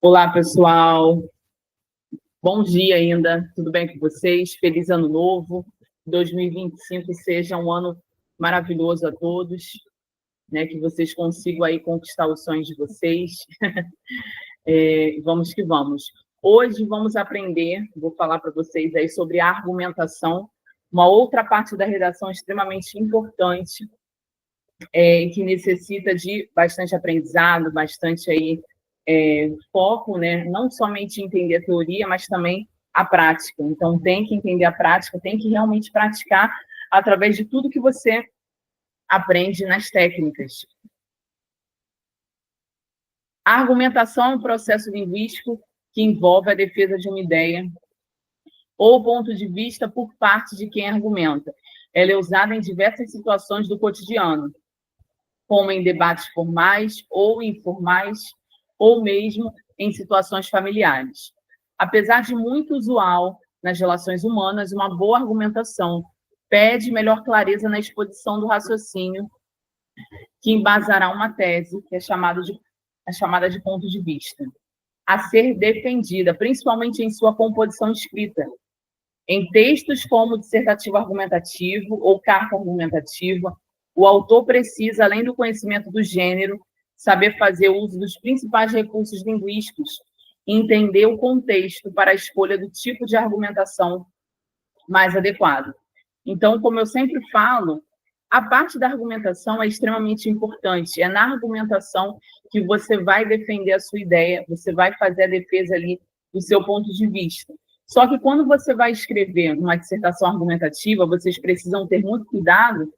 Olá, pessoal. Bom dia ainda. Tudo bem com vocês? Feliz ano novo. 2025 seja um ano maravilhoso a todos, né? Que vocês consigam aí conquistar os sonhos de vocês. Vamos que vamos. Hoje vamos aprender, vou falar para vocês aí sobre a argumentação, uma outra parte da redação extremamente importante, que necessita de bastante aprendizado, bastante aí foco, né? Não somente entender a teoria, mas também a prática. Então, tem que entender a prática, tem que realmente praticar através de tudo que você aprende nas técnicas. A argumentação é um processo linguístico que envolve a defesa de uma ideia ou ponto de vista por parte de quem argumenta. Ela é usada em diversas situações do cotidiano, como em debates formais ou informais, ou mesmo em situações familiares. Apesar de muito usual nas relações humanas, uma boa argumentação pede melhor clareza na exposição do raciocínio, que embasará uma tese, que é chamada de ponto de vista, a ser defendida, principalmente em sua composição escrita, em textos como dissertativo argumentativo ou carta argumentativa. O autor precisa, além do conhecimento do gênero, saber fazer uso dos principais recursos linguísticos e entender o contexto para a escolha do tipo de argumentação mais adequado. Então, como eu sempre falo, a parte da argumentação é extremamente importante. É na argumentação que você vai defender a sua ideia, você vai fazer a defesa ali do seu ponto de vista. Só que quando você vai escrever uma dissertação argumentativa, vocês precisam ter muito cuidado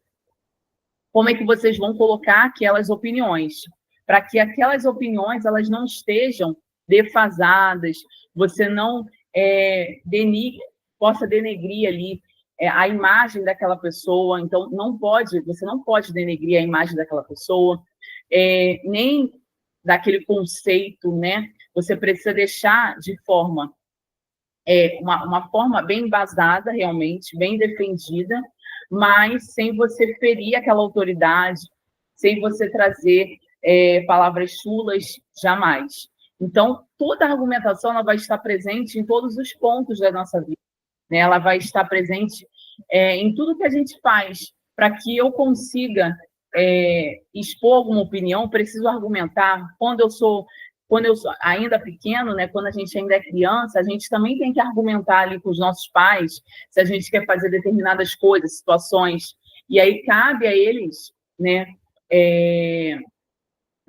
como é que vocês vão colocar aquelas opiniões, para que aquelas opiniões elas não estejam defasadas, você não possa denegrir ali a imagem daquela pessoa. Então, você não pode denegrir a imagem daquela pessoa, nem daquele conceito, né? Você precisa deixar de forma uma forma bem embasada, realmente, bem defendida, mas sem você ferir aquela autoridade, sem você trazer palavras chulas, jamais. Então, toda a argumentação ela vai estar presente em todos os pontos da nossa vida, né? Ela vai estar presente em tudo que a gente faz. Para que eu consiga expor alguma opinião, preciso argumentar. Quando eu sou ainda pequeno, né, quando a gente ainda é criança, a gente também tem que argumentar ali com os nossos pais, se a gente quer fazer determinadas coisas, situações, e aí cabe a eles, né,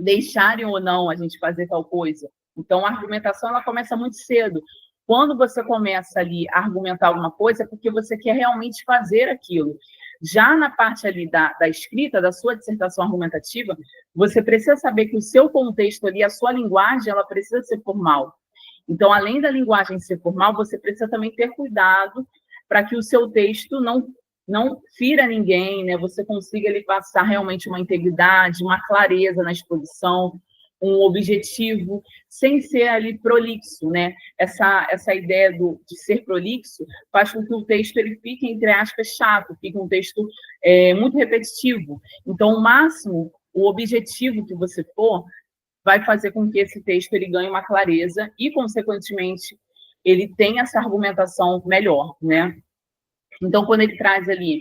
deixarem ou não a gente fazer tal coisa. Então, a argumentação ela começa muito cedo. Quando você começa ali a argumentar alguma coisa, é porque você quer realmente fazer aquilo. Já na parte ali da escrita, da sua dissertação argumentativa, você precisa saber que o seu contexto ali, a sua linguagem, ela precisa ser formal. Então, além da linguagem ser formal, você precisa também ter cuidado para que o seu texto não fira ninguém, né? Você consiga ali passar realmente uma integridade, uma clareza na exposição, um objetivo, sem ser ali prolixo, né? Essa ideia de ser prolixo faz com que o texto ele fique, entre aspas, chato, fique um texto muito repetitivo. Então, o máximo, o objetivo que você for, vai fazer com que esse texto ele ganhe uma clareza e, consequentemente, ele tenha essa argumentação melhor, né? Então, quando ele traz ali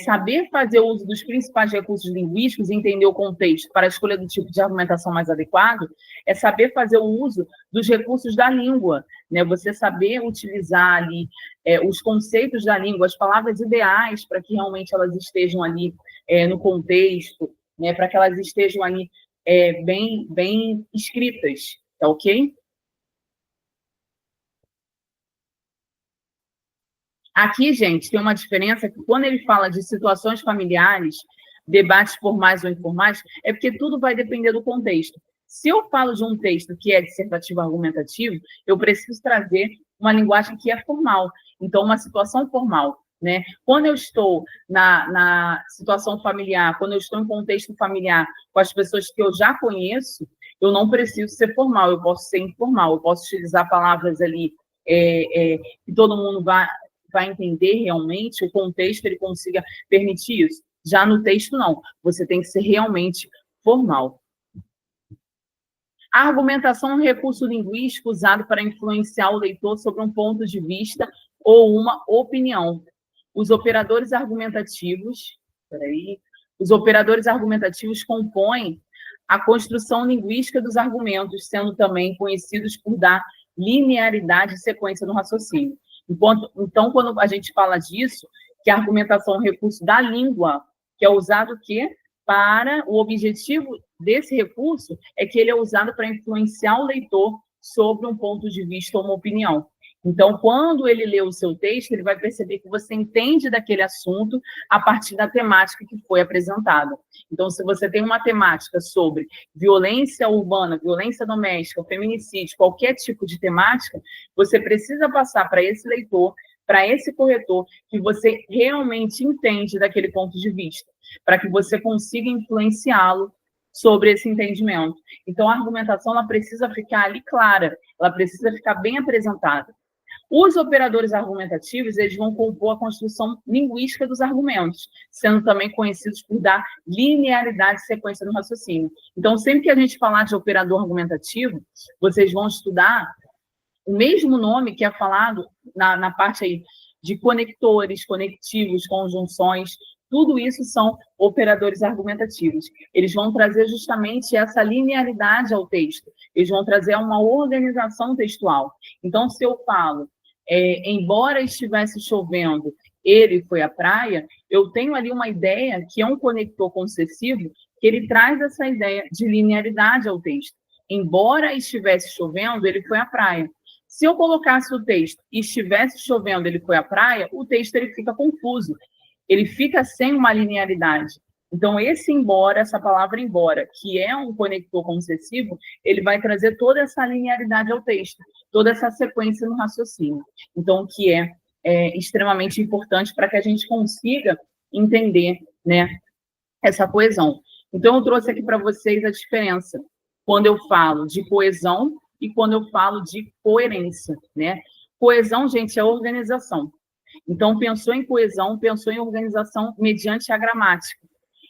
saber fazer uso dos principais recursos linguísticos e entender o contexto para a escolha do tipo de argumentação mais adequado, é saber fazer o uso dos recursos da língua, né? Você saber utilizar ali os conceitos da língua, as palavras ideais para que realmente elas estejam ali no contexto, né? Para que elas estejam ali bem escritas, tá ok? Aqui, gente, tem uma diferença que quando ele fala de situações familiares, debates formais ou informais, é porque tudo vai depender do contexto. Se eu falo de um texto que é dissertativo argumentativo, eu preciso trazer uma linguagem que é formal, então uma situação formal, né? Quando eu estou na situação familiar, quando eu estou em contexto familiar com as pessoas que eu já conheço, eu não preciso ser formal, eu posso ser informal, eu posso utilizar palavras ali que todo mundo vai entender realmente, o contexto ele consiga permitir isso. Já no texto, não. Você tem que ser realmente formal. A argumentação é um recurso linguístico usado para influenciar o leitor sobre um ponto de vista ou uma opinião. Os operadores argumentativos, os operadores argumentativos compõem a construção linguística dos argumentos, sendo também conhecidos por dar linearidade e sequência no raciocínio. Então, quando a gente fala disso, que a argumentação é um recurso da língua, que é usado para o objetivo desse recurso é que ele é usado para influenciar o leitor sobre um ponto de vista ou uma opinião. Então, quando ele lê o seu texto, ele vai perceber que você entende daquele assunto a partir da temática que foi apresentada. Então, se você tem uma temática sobre violência urbana, violência doméstica, feminicídio, qualquer tipo de temática, você precisa passar para esse leitor, para esse corretor, que você realmente entende daquele ponto de vista, para que você consiga influenciá-lo sobre esse entendimento. Então, a argumentação ela precisa ficar ali clara, ela precisa ficar bem apresentada. Os operadores argumentativos, eles vão compor a construção linguística dos argumentos, sendo também conhecidos por dar linearidade e sequência no raciocínio. Então, sempre que a gente falar de operador argumentativo, vocês vão estudar o mesmo nome que é falado na parte aí de conectores, conectivos, conjunções, tudo isso são operadores argumentativos. Eles vão trazer justamente essa linearidade ao texto, eles vão trazer uma organização textual. Então, se eu falo, embora estivesse chovendo, ele foi à praia, eu tenho ali uma ideia que é um conector concessivo, que ele traz essa ideia de linearidade ao texto. Embora estivesse chovendo, ele foi à praia. Se eu colocasse o texto e estivesse chovendo, ele foi à praia, o texto ele fica confuso, ele fica sem uma linearidade. Então, essa palavra embora, que é um conector concessivo, ele vai trazer toda essa linearidade ao texto, toda essa sequência no raciocínio. Então, que é extremamente importante para que a gente consiga entender, né, essa coesão. Então, eu trouxe aqui para vocês a diferença quando eu falo de coesão e quando eu falo de coerência, né? Coesão, gente, é organização. Então, pensou em coesão, pensou em organização mediante a gramática.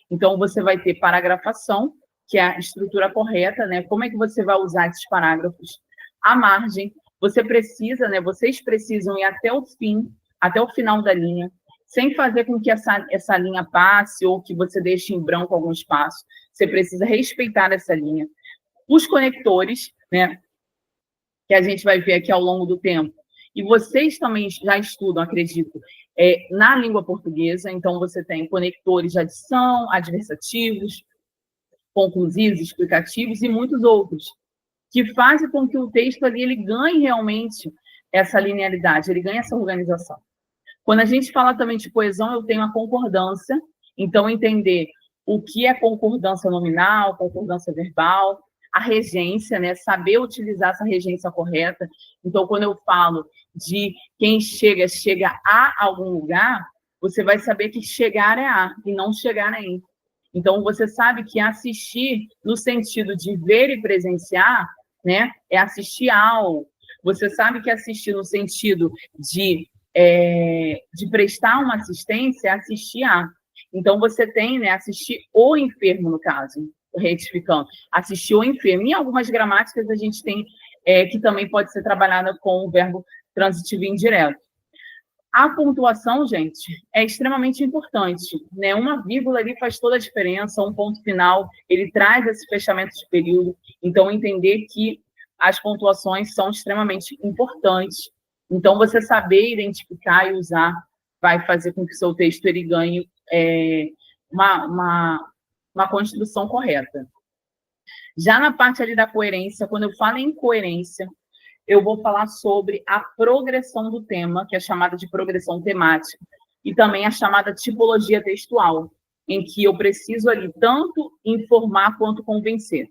Então, você vai ter paragrafação, que é a estrutura correta, né? Como é que você vai usar esses parágrafos? A margem, vocês precisam ir até o fim, até o final da linha, sem fazer com que essa linha passe ou que você deixe em branco algum espaço. Você precisa respeitar essa linha. Os conectores, né? Que a gente vai ver aqui ao longo do tempo. E vocês também já estudam, acredito, na língua portuguesa. Então, você tem conectores de adição, adversativos, conclusivos, explicativos e muitos outros, que fazem com que o texto ali ele ganhe realmente essa linearidade, ele ganhe essa organização. Quando a gente fala também de coesão, eu tenho a concordância. Então, entender o que é concordância nominal, concordância verbal, a regência, né? Saber utilizar essa regência correta. Então, quando eu falo de quem chega a algum lugar, você vai saber que chegar é a e não chegar em. Então, você sabe que assistir, no sentido de ver e presenciar, né? É assistir ao. Você sabe que assistir no sentido de prestar uma assistência é assistir a. Então, você tem, né? Assistir o enfermo, no caso. Retificando, assistir o enfermo. Em algumas gramáticas, a gente tem que também pode ser trabalhada com o verbo transitivo indireto. A pontuação, gente, é extremamente importante, né? Uma vírgula ali faz toda a diferença, um ponto final, ele traz esse fechamento de período. Então, entender que as pontuações são extremamente importantes. Então, você saber identificar e usar vai fazer com que o seu texto ele ganhe uma construção correta. Já na parte ali da coerência, quando eu falo em coerência, eu vou falar sobre a progressão do tema, que é chamada de progressão temática, e também a chamada tipologia textual, em que eu preciso ali tanto informar quanto convencer.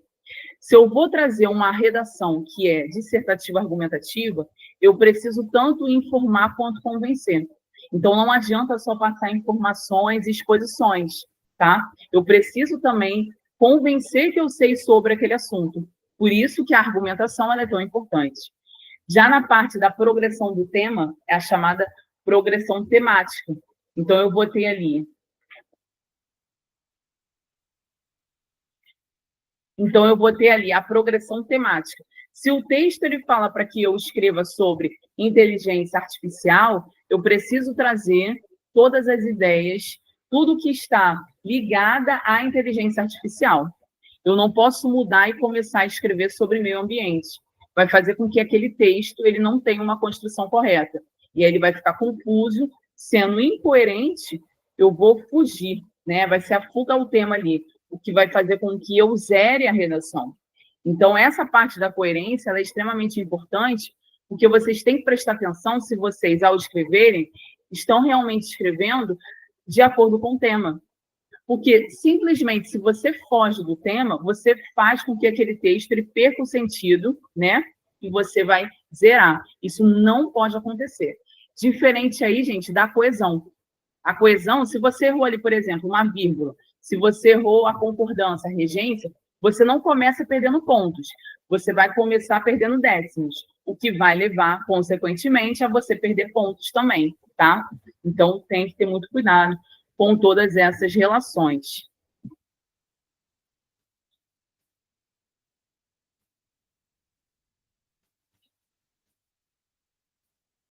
Se eu vou trazer uma redação que é dissertativa argumentativa, eu preciso tanto informar quanto convencer. Então, não adianta só passar informações e exposições, tá? Eu preciso também convencer que eu sei sobre aquele assunto. Por isso que a argumentação ela é tão importante. Já na parte da progressão do tema, é a chamada progressão temática. Então, eu vou ter ali Então, eu vou ter ali a progressão temática. Se o texto ele fala para que eu escreva sobre inteligência artificial, eu preciso trazer todas as ideias, tudo que está ligada à inteligência artificial. Eu não posso mudar e começar a escrever sobre meio ambiente. Vai fazer com que aquele texto ele não tenha uma construção correta. E aí ele vai ficar confuso, sendo incoerente, eu vou fugir, né? Vai ser a fuga ao tema ali, o que vai fazer com que eu zere a redação. Então, essa parte da coerência ela é extremamente importante, porque vocês têm que prestar atenção se vocês, ao escreverem, estão realmente escrevendo de acordo com o tema. Porque, simplesmente, se você foge do tema, você faz com que aquele texto ele perca o sentido, né? E você vai zerar. Isso não pode acontecer. Diferente aí, gente, da coesão. A coesão, se você errou ali, por exemplo, uma vírgula, se você errou a concordância, a regência, você não começa perdendo pontos, você vai começar perdendo décimos, o que vai levar, consequentemente, a você perder pontos também, tá? Então, tem que ter muito cuidado com todas essas relações.